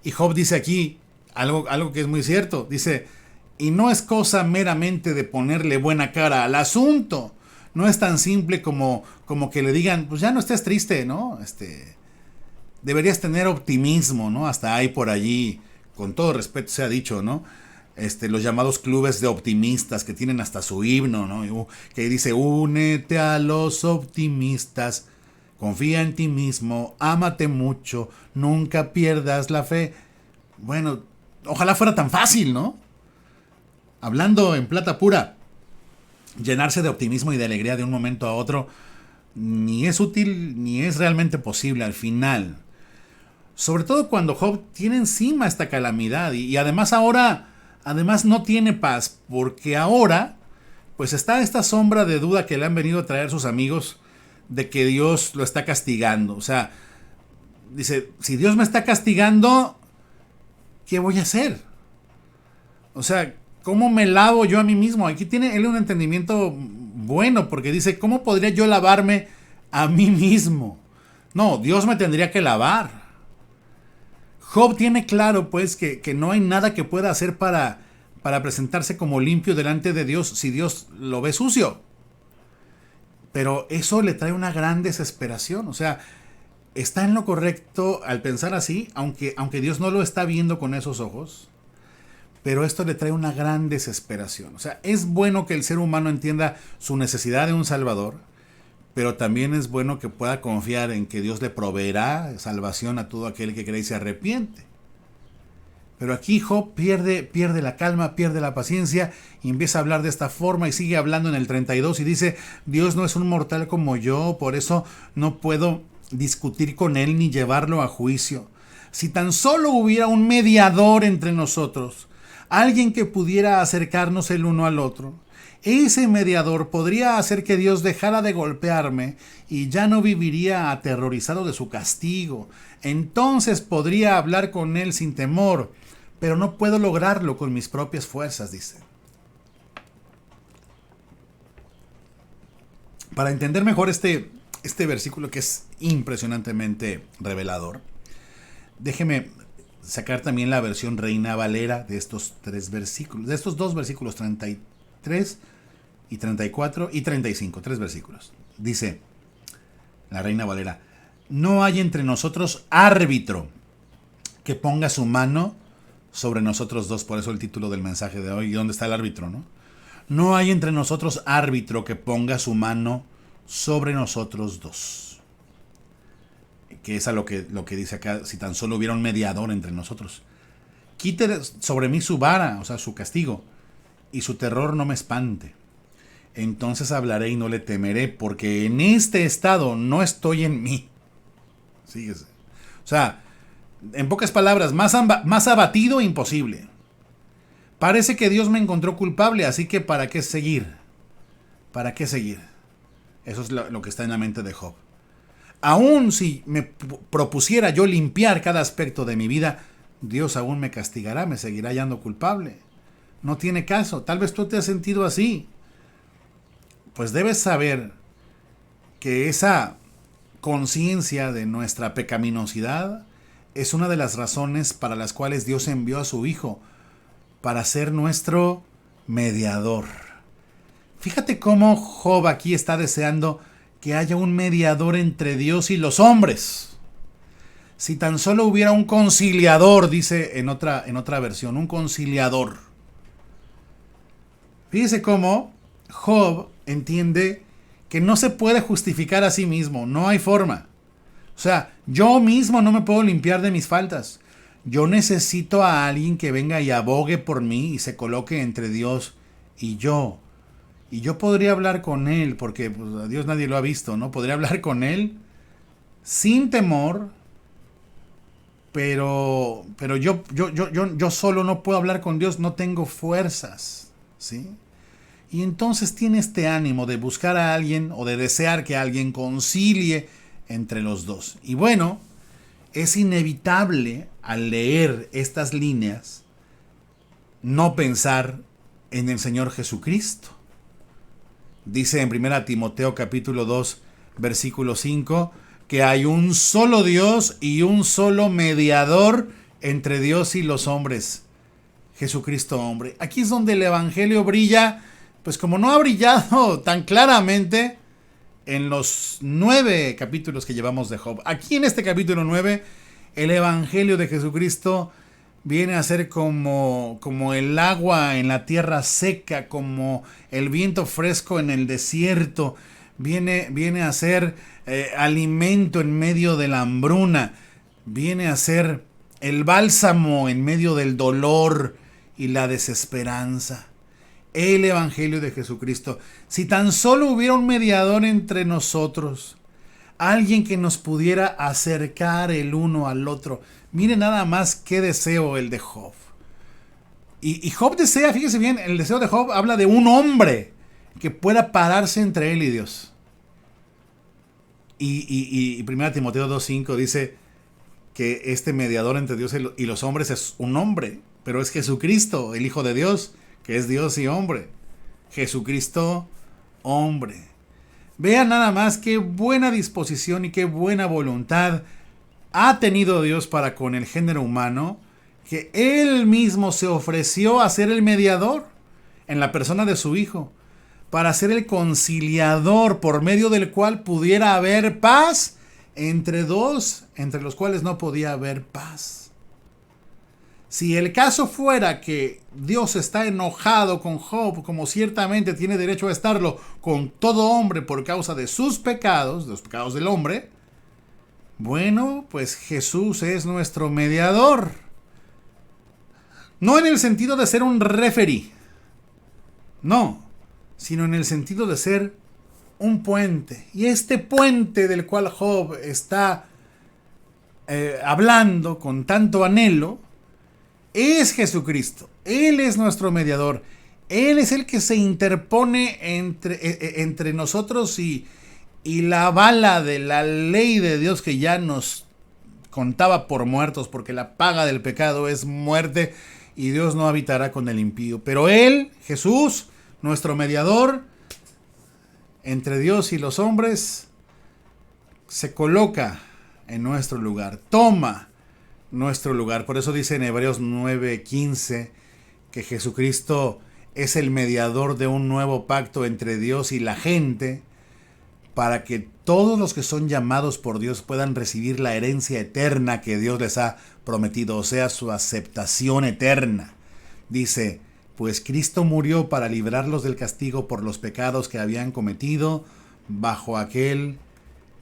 Y Job dice aquí algo que es muy cierto. Dice, y no es cosa meramente de ponerle buena cara al asunto. No es tan simple como que le digan, pues ya no estés triste, ¿no? Deberías tener optimismo, ¿no? Hasta hay por allí, con todo respeto se ha dicho, ¿no? Los llamados clubes de optimistas que tienen hasta su himno, ¿no? Que dice, únete a los optimistas, confía en ti mismo, ámate mucho, nunca pierdas la fe. Bueno, ojalá fuera tan fácil, ¿no? Hablando en plata pura, llenarse de optimismo y de alegría de un momento a otro ni es útil ni es realmente posible al final. Sobre todo cuando Job tiene encima esta calamidad y además ahora, además no tiene paz, porque ahora pues está esta sombra de duda que le han venido a traer sus amigos de que Dios lo está castigando. O sea, dice, si Dios me está castigando, ¿qué voy a hacer? O sea, ¿cómo me lavo yo a mí mismo? Aquí tiene él un entendimiento bueno, porque dice, ¿cómo podría yo lavarme a mí mismo? No, Dios me tendría que lavar. Job tiene claro, pues, que no hay nada que pueda hacer para presentarse como limpio delante de Dios si Dios lo ve sucio. Pero eso le trae una gran desesperación. O sea, está en lo correcto al pensar así, aunque Dios no lo está viendo con esos ojos. Pero esto le trae una gran desesperación. O sea, es bueno que el ser humano entienda su necesidad de un Salvador, pero también es bueno que pueda confiar en que Dios le proveerá salvación a todo aquel que cree y se arrepiente. Pero aquí Job pierde la calma, pierde la paciencia y empieza a hablar de esta forma y sigue hablando en el 32 y dice, Dios no es un mortal como yo, por eso no puedo discutir con él ni llevarlo a juicio. Si tan solo hubiera un mediador entre nosotros, alguien que pudiera acercarnos el uno al otro, ese mediador podría hacer que Dios dejara de golpearme y ya no viviría aterrorizado de su castigo. Entonces podría hablar con él sin temor, pero no puedo lograrlo con mis propias fuerzas, dice. Para entender mejor este versículo que es impresionantemente revelador, déjeme sacar también la versión Reina Valera de estos tres versículos, de estos dos versículos 33 y 34 y 35, tres versículos. Dice la Reina Valera, no hay entre nosotros árbitro que ponga su mano sobre nosotros dos, por eso el título del mensaje de hoy, ¿y dónde está el árbitro, no? No hay entre nosotros árbitro que ponga su mano sobre nosotros dos. Que es a lo que dice acá, si tan solo hubiera un mediador entre nosotros. Quite sobre mí su vara, o sea, su castigo, y su terror no me espante. Entonces hablaré y no le temeré, porque en este estado no estoy en mí. Síguese. O sea, en pocas palabras, más abatido imposible. Parece que Dios me encontró culpable, así que ¿para qué seguir? ¿Para qué seguir? Eso es lo que está en la mente de Job. Aún si me propusiera yo limpiar cada aspecto de mi vida, Dios aún me castigará, me seguirá hallando culpable. No tiene caso. Tal vez tú te has sentido así. Pues debes saber que esa conciencia de nuestra pecaminosidad es una de las razones para las cuales Dios envió a su Hijo para ser nuestro mediador. Fíjate cómo Job aquí está deseando que haya un mediador entre Dios y los hombres. Si tan solo hubiera un conciliador, dice en otra versión, un conciliador. Fíjese cómo Job entiende que no se puede justificar a sí mismo, no hay forma. O sea, yo mismo no me puedo limpiar de mis faltas. Yo necesito a alguien que venga y abogue por mí y se coloque entre Dios y yo. Y yo podría hablar con él, porque pues, a Dios nadie lo ha visto, ¿no? Podría hablar con él sin temor, pero yo solo no puedo hablar con Dios, no tengo fuerzas, ¿sí? Y entonces tiene este ánimo de buscar a alguien o de desear que alguien concilie entre los dos. Y bueno, es inevitable al leer estas líneas no pensar en el Señor Jesucristo. Dice en 1 Timoteo capítulo 2, versículo 5, que hay un solo Dios y un solo mediador entre Dios y los hombres, Jesucristo hombre. Aquí es donde el Evangelio brilla, pues como no ha brillado tan claramente en los 9 capítulos que llevamos de Job. Aquí en este capítulo 9, el Evangelio de Jesucristo viene a ser como el agua en la tierra seca, como el viento fresco en el desierto. Viene a ser alimento en medio de la hambruna. Viene a ser el bálsamo en medio del dolor y la desesperanza. El Evangelio de Jesucristo. Si tan solo hubiera un mediador entre nosotros, alguien que nos pudiera acercar el uno al otro. Mire nada más qué deseo el de Job. Y Job desea, fíjese bien, el deseo de Job habla de un hombre que pueda pararse entre él y Dios. Y 1 Timoteo 2:5 dice que este mediador entre Dios y los hombres es un hombre, pero es Jesucristo, el Hijo de Dios, que es Dios y hombre. Jesucristo, hombre. Vean nada más qué buena disposición y qué buena voluntad ha tenido Dios para con el género humano, que Él mismo se ofreció a ser el mediador en la persona de su Hijo, para ser el conciliador por medio del cual pudiera haber paz entre dos, entre los cuales no podía haber paz. Si el caso fuera que Dios está enojado con Job, como ciertamente tiene derecho a estarlo con todo hombre por causa de sus pecados, de los pecados del hombre, bueno, pues Jesús es nuestro mediador. No en el sentido de ser un referee, no, sino en el sentido de ser un puente. Y este puente del cual Job está hablando con tanto anhelo es Jesucristo. Él es nuestro mediador. Él es el que se interpone entre nosotros y la bala de la ley de Dios que ya nos contaba por muertos, porque la paga del pecado es muerte y Dios no habitará con el impío. Pero Él, Jesús, nuestro mediador entre Dios y los hombres, se coloca en nuestro lugar, toma nuestro lugar. Por eso dice en Hebreos 9:15 que Jesucristo es el mediador de un nuevo pacto entre Dios y la gente, para que todos los que son llamados por Dios puedan recibir la herencia eterna que Dios les ha prometido, o sea, su aceptación eterna. Dice, pues Cristo murió para librarlos del castigo por los pecados que habían cometido bajo aquel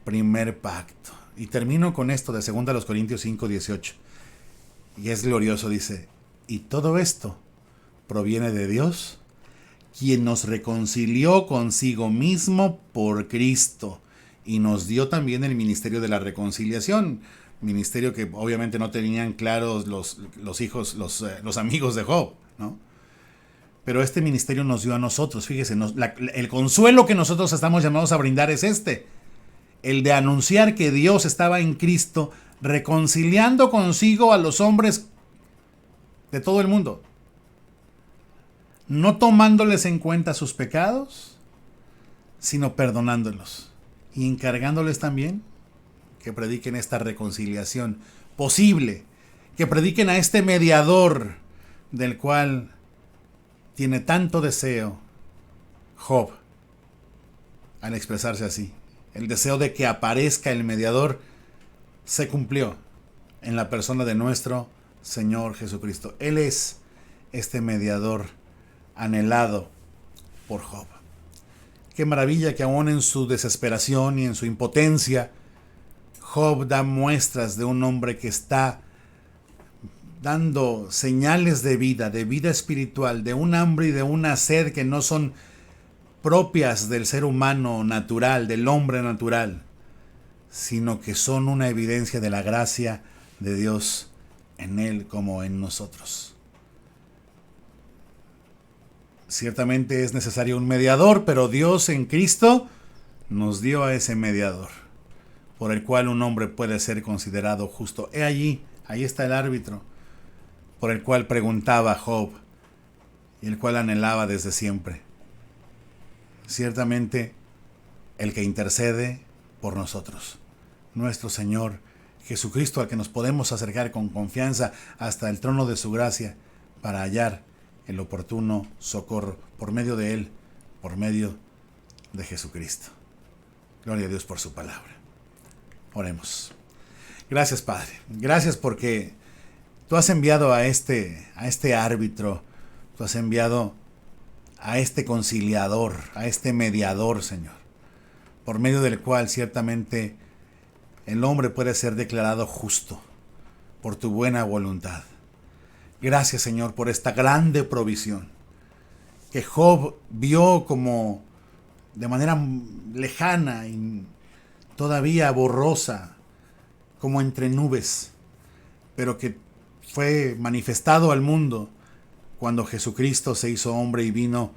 primer pacto. Y termino con esto de 2 Corintios 5:18. Y es glorioso, dice, y todo esto proviene de Dios, quien nos reconcilió consigo mismo por Cristo y nos dio también el ministerio de la reconciliación, ministerio que obviamente no tenían claros los hijos, los amigos de Job, ¿no? Pero este ministerio nos dio a nosotros, fíjese, el consuelo que nosotros estamos llamados a brindar es el de anunciar que Dios estaba en Cristo reconciliando consigo a los hombres de todo el mundo, no tomándoles en cuenta sus pecados, sino perdonándolos y encargándoles también que prediquen esta reconciliación posible, que prediquen a este mediador del cual tiene tanto deseo Job al expresarse así. El deseo de que aparezca el mediador se cumplió en la persona de nuestro Señor Jesucristo. Él es este mediador anhelado por Job. Qué maravilla que aún en su desesperación y en su impotencia, Job da muestras de un hombre que está dando señales de vida espiritual, de un hambre y de una sed que no son propias del ser humano natural, del hombre natural, sino que son una evidencia de la gracia de Dios en él como en nosotros. Ciertamente es necesario un mediador, pero Dios en Cristo nos dio a ese mediador, por el cual un hombre puede ser considerado justo. Ahí está el árbitro, por el cual preguntaba Job, y el cual anhelaba desde siempre. Ciertamente, el que intercede por nosotros, nuestro Señor Jesucristo, al que nos podemos acercar con confianza hasta el trono de su gracia, para hallar el oportuno socorro por medio de Él, por medio de Jesucristo. Gloria a Dios por su palabra. Oremos. Gracias, Padre. Gracias porque tú has enviado a este árbitro, tú has enviado a este conciliador, a este mediador, Señor, por medio del cual ciertamente el hombre puede ser declarado justo por tu buena voluntad. Gracias, Señor, por esta grande provisión que Job vio como de manera lejana y todavía borrosa, como entre nubes, pero que fue manifestado al mundo cuando Jesucristo se hizo hombre y vino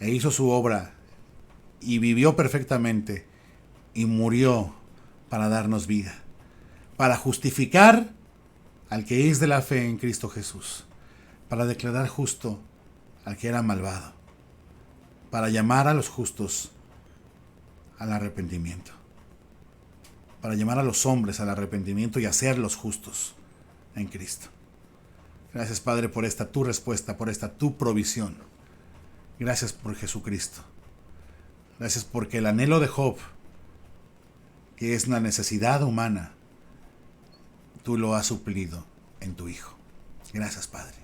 e hizo su obra y vivió perfectamente y murió para darnos vida, para justificar al que es de la fe en Cristo Jesús, para declarar justo al que era malvado, para llamar a los justos al arrepentimiento, para llamar a los hombres al arrepentimiento y hacerlos justos en Cristo. Gracias, Padre, por esta tu respuesta, por esta tu provisión. Gracias por Jesucristo. Gracias porque el anhelo de Job, que es una necesidad humana, tú lo has suplido en tu Hijo. Gracias, Padre.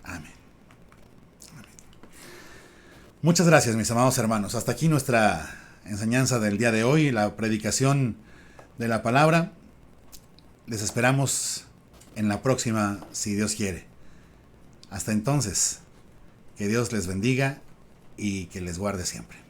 Amén. Amén. Muchas gracias, mis amados hermanos. Hasta aquí nuestra enseñanza del día de hoy, la predicación de la palabra. Les esperamos en la próxima, si Dios quiere. Hasta entonces, que Dios les bendiga y que les guarde siempre.